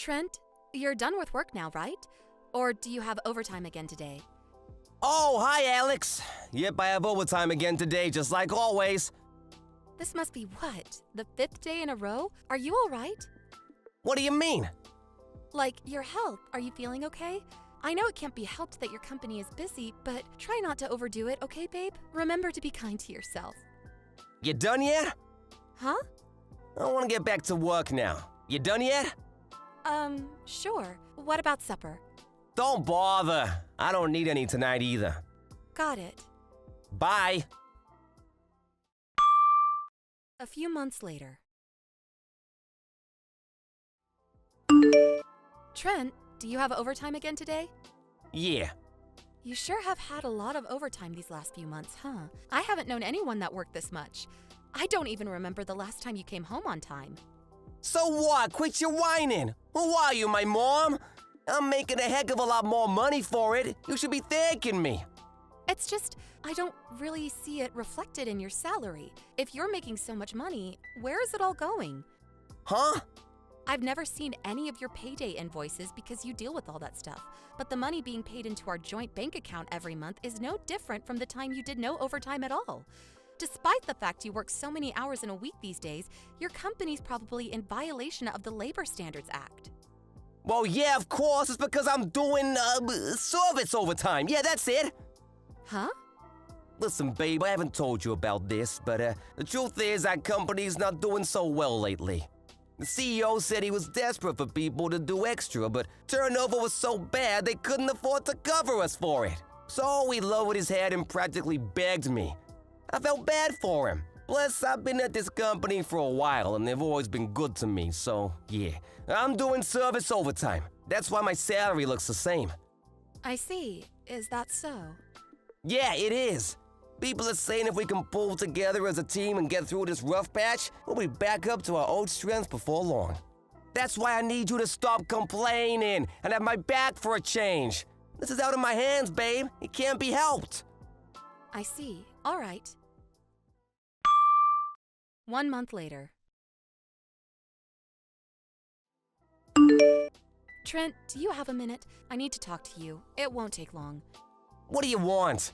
Trent, you're done with work now, right? Or do you have overtime again today? Oh, hi, Alex. Yep, I have overtime again today, just like always. This must be what? The 5th day in a row? Are you all right? What do you mean? Like, your health, are you feeling okay? I know it can't be helped that your company is busy, but try not to overdo it, okay, babe? Remember to be kind to yourself. You done yet? Huh? I want to get back to work now. You done yet? Sure. What about supper? Don't bother. I don't need any tonight either. Got it. Bye. A few months later. Trent, do you have overtime again today? Yeah. You sure have had a lot of overtime these last few months, huh? I haven't known anyone that worked this much. I don't even remember the last time you came home on time. So what? Quit your whining. Who are you, my mom? I'm making a heck of a lot more money for it. You should be thanking me. It's just, I don't really see it reflected in your salary. If you're making so much money, where is it all going? Huh? I've never seen any of your payday invoices because you deal with all that stuff. But the money being paid into our joint bank account every month is no different from the time you did no overtime at all. Despite the fact you work so many hours in a week these days, your company's probably in violation of the Labor Standards Act. Well, yeah, of course. It's because I'm doing, service overtime. Yeah, that's it. Huh? Listen, babe, I haven't told you about this, but the truth is our company's not doing so well lately. The CEO said he was desperate for people to do extra, but turnover was so bad they couldn't afford to cover us for it. So he lowered his head and practically begged me. I felt bad for him. Plus, I've been at this company for a while and they've always been good to me, so yeah. I'm doing service overtime. That's why my salary looks the same. I see. Is that so? Yeah, it is. People are saying if we can pull together as a team and get through this rough patch, we'll be back up to our old strength before long. That's why I need you to stop complaining and have my back for a change. This is out of my hands, babe. It can't be helped. I see. All right. 1 month later. Trent, do you have a minute? I need to talk to you. It won't take long. What do you want?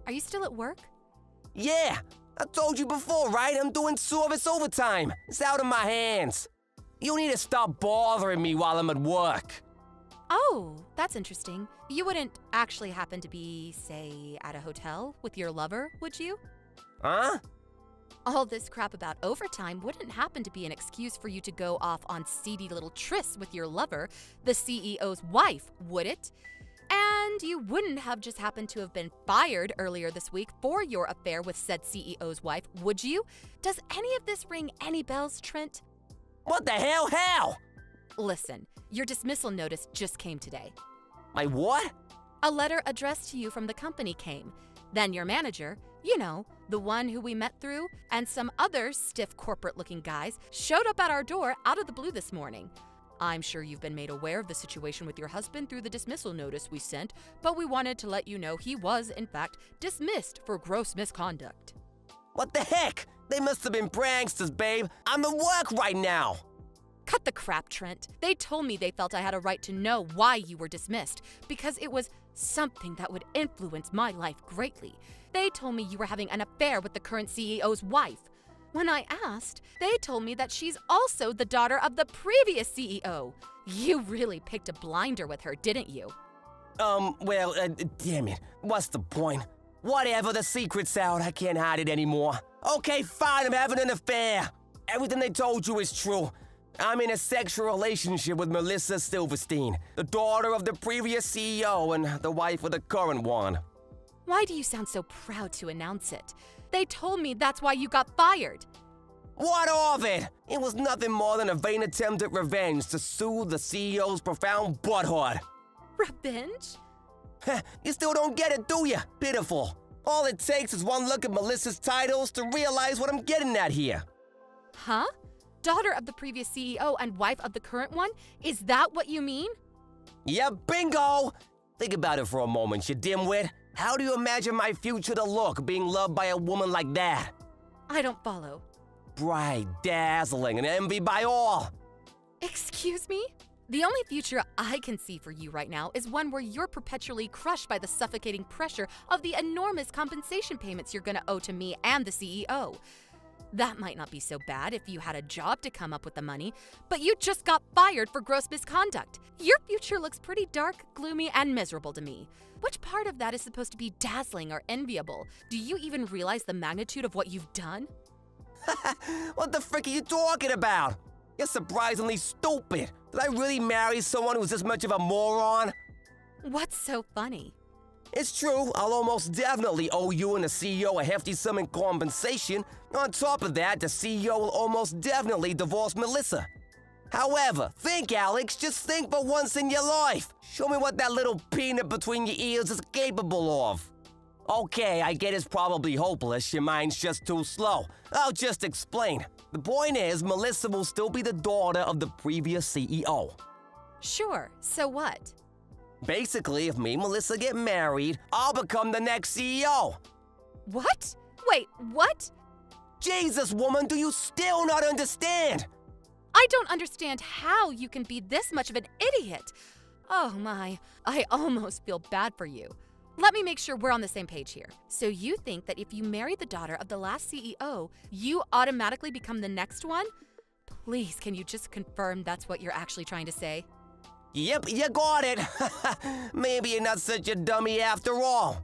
Are you still at work? Yeah, I told you before, right? I'm doing service overtime. It's out of my hands. You need to stop bothering me while I'm at work. Oh, that's interesting. You wouldn't actually happen to be, say, at a hotel with your lover, would you? Huh? All this crap about overtime wouldn't happen to be an excuse for you to go off on seedy little trysts with your lover, the CEO's wife, would it? And you wouldn't have just happened to have been fired earlier this week for your affair with said CEO's wife, would you? Does any of this ring any bells, Trent? What the hell? How? Listen, your dismissal notice just came today. My what? A letter addressed to you from the company came. Then your manager, you know, the one who we met through, and some other stiff corporate-looking guys showed up at our door out of the blue this morning. I'm sure you've been made aware of the situation with your husband through the dismissal notice we sent, but we wanted to let you know he was, in fact, dismissed for gross misconduct. What the heck? They must have been pranksters, babe. I'm at work right now. Cut the crap, Trent. They told me they felt I had a right to know why you were dismissed, because it was something that would influence my life greatly. They told me you were having an affair with the current CEO's wife. When I asked, they told me that she's also the daughter of the previous CEO. You really picked a blinder with her, didn't you? Damn it. What's the point? Whatever, the secret's out. I can't hide it anymore. Okay, fine, I'm having an affair. Everything they told you is true. I'm in a sexual relationship with Melissa Silverstein, the daughter of the previous CEO and the wife of the current one. Why do you sound so proud to announce it? They told me that's why you got fired. What of it? It was nothing more than a vain attempt at revenge to soothe the CEO's profound butthurt. Revenge? You still don't get it, do you? Pitiful. All it takes is one look at Melissa's titles to realize what I'm getting at here. Huh? Daughter of the previous CEO and wife of the current one? Is that what you mean? Yeah, bingo! Think about it for a moment, you dimwit. How do you imagine my future to look being loved by a woman like that? I don't follow. Bright, dazzling, and envied by all. Excuse me? The only future I can see for you right now is one where you're perpetually crushed by the suffocating pressure of the enormous compensation payments you're gonna owe to me and the CEO. That might not be so bad if you had a job to come up with the money, but you just got fired for gross misconduct. Your future looks pretty dark, gloomy, and miserable to me. Which part of that is supposed to be dazzling or enviable? Do you even realize the magnitude of what you've done? What the frick are you talking about? You're surprisingly stupid. Did I really marry someone who's this much of a moron? What's so funny? It's true, I'll almost definitely owe you and the CEO a hefty sum in compensation. On top of that, the CEO will almost definitely divorce Melissa. However, think, Alex, just think for once in your life. Show me what that little peanut between your ears is capable of. Okay, I get it's probably hopeless, your mind's just too slow. I'll just explain. The point is, Melissa will still be the daughter of the previous CEO. Sure, so what? Basically, if me and Melissa get married, I'll become the next CEO. What? Wait, what? Jesus, woman, do you still not understand? I don't understand how you can be this much of an idiot. Oh my, I almost feel bad for you. Let me make sure we're on the same page here. So you think that if you marry the daughter of the last CEO, you automatically become the next one? Please, can you just confirm that's what you're actually trying to say? Yep, you got it. Maybe you're not such a dummy after all.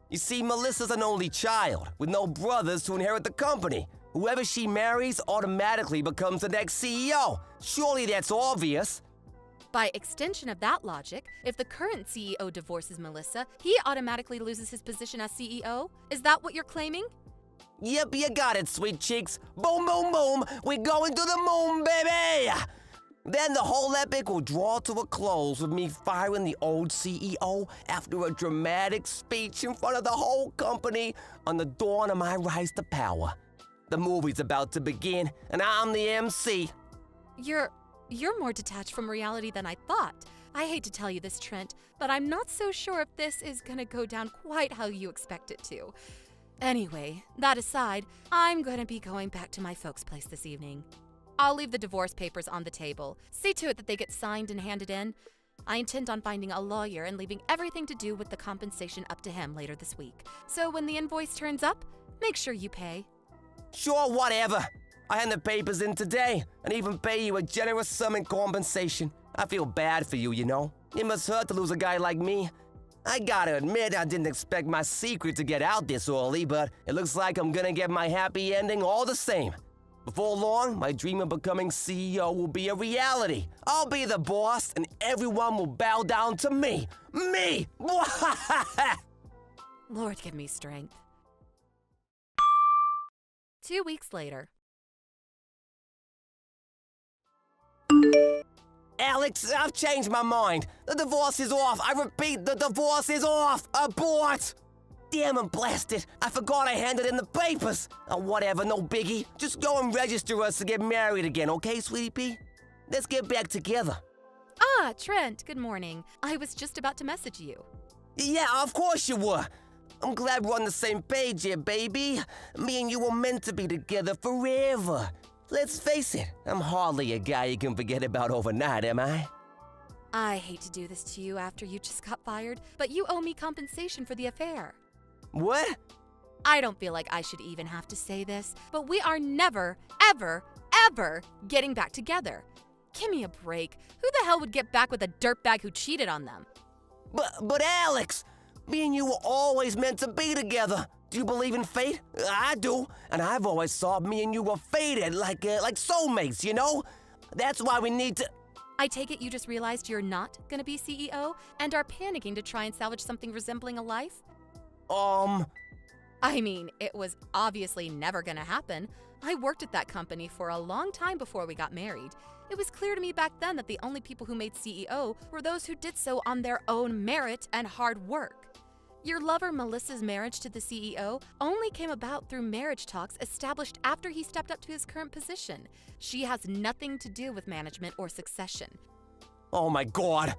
You see, Melissa's an only child, with no brothers to inherit the company. Whoever she marries automatically becomes the next CEO. Surely that's obvious. By extension of that logic, if the current CEO divorces Melissa, he automatically loses his position as CEO? Is that what you're claiming? Yep, you got it, sweet cheeks. Boom, boom, boom. We're going to the moon, baby! Then the whole epic will draw to a close with me firing the old CEO after a dramatic speech in front of the whole company on the dawn of my rise to power. The movie's about to begin, and I'm the MC. You're more detached from reality than I thought. I hate to tell you this, Trent, but I'm not so sure if this is gonna go down quite how you expect it to. Anyway, that aside, I'm gonna be going back to my folks' place this evening. I'll leave the divorce papers on the table. See to it that they get signed and handed in. I intend on finding a lawyer and leaving everything to do with the compensation up to him later this week. So when the invoice turns up, make sure you pay. Sure, whatever. I hand the papers in today and even pay you a generous sum in compensation. I feel bad for you, you know. It must hurt to lose a guy like me. I gotta admit, I didn't expect my secret to get out this early, but it looks like I'm gonna get my happy ending all the same. Before long, my dream of becoming CEO will be a reality. I'll be the boss, and everyone will bow down to me. Me! Lord, give me strength. 2 weeks later. Alex, I've changed my mind. The divorce is off. I repeat, the divorce is off. Abort! Damn and blast it. I forgot I handed in the papers. Oh, whatever, no biggie. Just go and register us to get married again, okay, sweetie pea? Let's get back together. Ah, Trent, good morning. I was just about to message you. Yeah, of course you were. I'm glad we're on the same page here, baby. Me and you were meant to be together forever. Let's face it, I'm hardly a guy you can forget about overnight, am I? I hate to do this to you after you just got fired, but you owe me compensation for the affair. What? I don't feel like I should even have to say this, but we are never, ever, ever getting back together. Give me a break. Who the hell would get back with a dirtbag who cheated on them? But Alex, me and you were always meant to be together. Do you believe in fate? I do, and I've always thought me and you were fated, like soulmates, you know? That's why we need to... I take it you just realized you're not gonna be CEO and are panicking to try and salvage something resembling a life? I mean, it was obviously never gonna happen. I worked at that company for a long time before we got married. It was clear to me back then that the only people who made CEO were those who did so on their own merit and hard work. Your lover Melissa's marriage to the CEO only came about through marriage talks established after he stepped up to his current position. She has nothing to do with management or succession. Oh my God.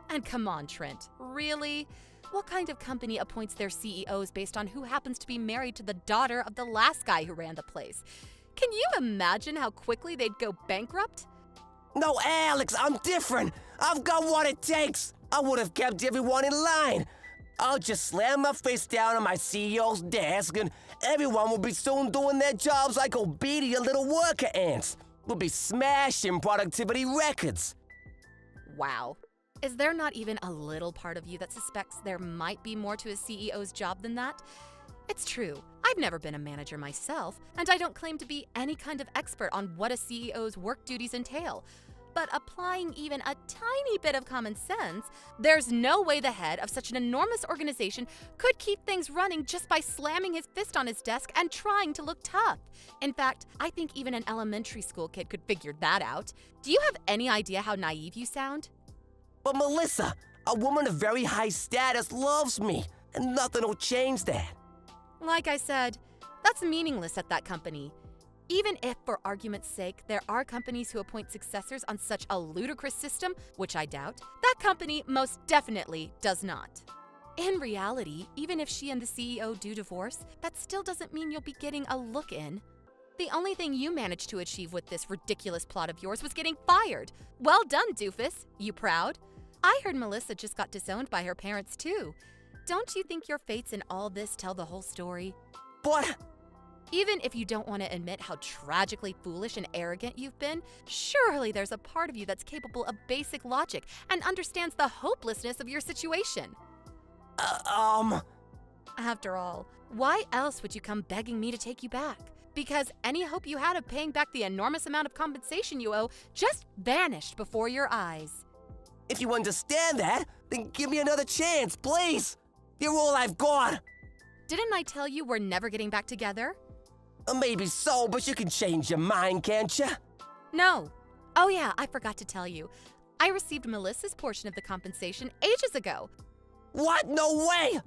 And come on, Trent, really? What kind of company appoints their CEOs based on who happens to be married to the daughter of the last guy who ran the place? Can you imagine how quickly they'd go bankrupt? No, Alex, I'm different. I've got what it takes. I would have kept everyone in line. I'll just slam my fist down on my CEO's desk and everyone will be soon doing their jobs like obedient little worker ants. We'll be smashing productivity records. Wow. Is there not even a little part of you that suspects there might be more to a CEO's job than that? It's true, I've never been a manager myself, and I don't claim to be any kind of expert on what a CEO's work duties entail. But applying even a tiny bit of common sense, there's no way the head of such an enormous organization could keep things running just by slamming his fist on his desk and trying to look tough. In fact, I think even an elementary school kid could figure that out. Do you have any idea how naive you sound? But Melissa, a woman of very high status loves me, and nothing will change that. Like I said, that's meaningless at that company. Even if, for argument's sake, there are companies who appoint successors on such a ludicrous system, which I doubt, that company most definitely does not. In reality, even if she and the CEO do divorce, that still doesn't mean you'll be getting a look in. The only thing you managed to achieve with this ridiculous plot of yours was getting fired. Well done, doofus. You proud? I heard Melissa just got disowned by her parents, too. Don't you think your fates in all this tell the whole story? But Even if you don't want to admit how tragically foolish and arrogant you've been, surely there's a part of you that's capable of basic logic and understands the hopelessness of your situation. After all, why else would you come begging me to take you back? Because any hope you had of paying back the enormous amount of compensation you owe just vanished before your eyes. if you understand that, then give me another chance, please. You're all I've got. Didn't I tell you we're never getting back together? Maybe so, but you can change your mind, can't you? No. Oh yeah, I forgot to tell you. I received Melissa's portion of the compensation ages ago. What? No way!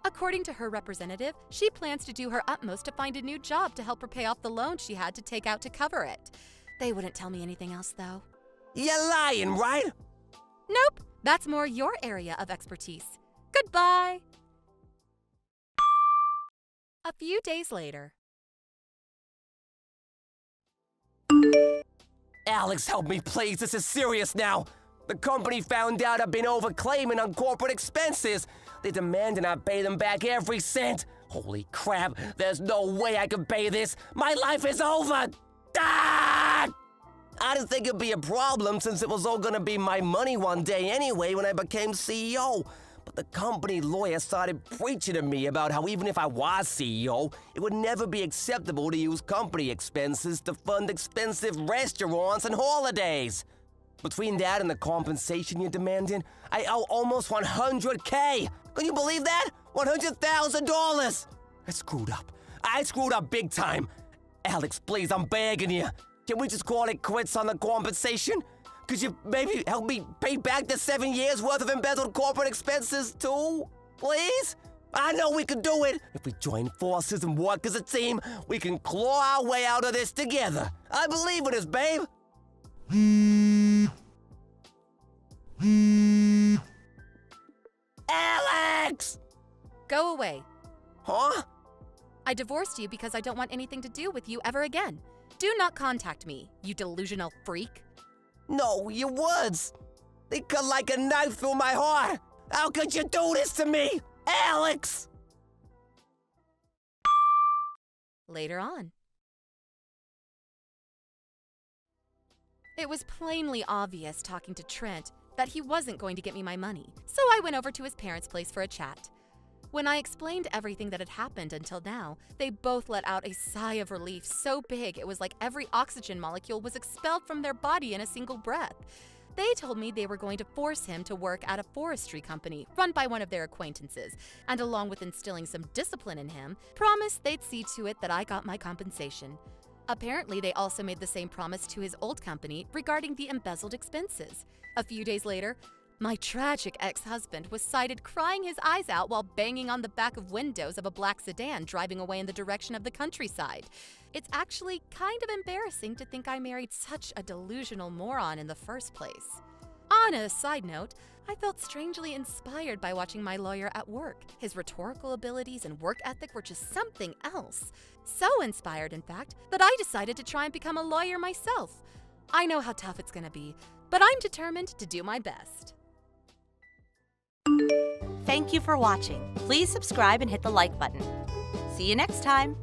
According to her representative, she plans to do her utmost to find a new job to help her pay off the loan she had to take out to cover it. They wouldn't tell me anything else, though. You're lying, right? Nope, that's more your area of expertise. Goodbye! A few days later. Alex, help me, please. This is serious now. The company found out I've been overclaiming on corporate expenses. They're demanding I pay them back every cent. Holy crap, there's no way I can pay this. My life is over. Ah! I didn't think it'd be a problem since it was all gonna be my money one day anyway when I became CEO. But the company lawyer started preaching to me about how even if I was CEO, it would never be acceptable to use company expenses to fund expensive restaurants and holidays. Between that and the compensation you're demanding, I owe almost $100K. Can you believe that? $100,000. I screwed up. I screwed up big time. Alex, please, I'm begging you. Can we just call it quits on the compensation? Could you maybe help me pay back the 7 years worth of embezzled corporate expenses too? Please? I know we can do it. If we join forces and work as a team, we can claw our way out of this together. I believe in us, babe. Alex! Go away. Huh? I divorced you because I don't want anything to do with you ever again. Do not contact me, you delusional freak. No, your words. They cut like a knife through my heart. How could you do this to me, Alex? Later on. It was plainly obvious talking to Trent that he wasn't going to get me my money, so I went over to his parents' place for a chat. When I explained everything that had happened until now, they both let out a sigh of relief so big it was like every oxygen molecule was expelled from their body in a single breath. They told me they were going to force him to work at a forestry company run by one of their acquaintances, and along with instilling some discipline in him, promised they'd see to it that I got my compensation. Apparently, they also made the same promise to his old company regarding the embezzled expenses. A few days later, my tragic ex-husband was sighted crying his eyes out while banging on the back of windows of a black sedan driving away in the direction of the countryside. It's actually kind of embarrassing to think I married such a delusional moron in the first place. On a side note, I felt strangely inspired by watching my lawyer at work. His rhetorical abilities and work ethic were just something else. So inspired, in fact, that I decided to try and become a lawyer myself. I know how tough it's gonna be, but I'm determined to do my best. Thank you for watching. Please subscribe and hit the like button. See you next time.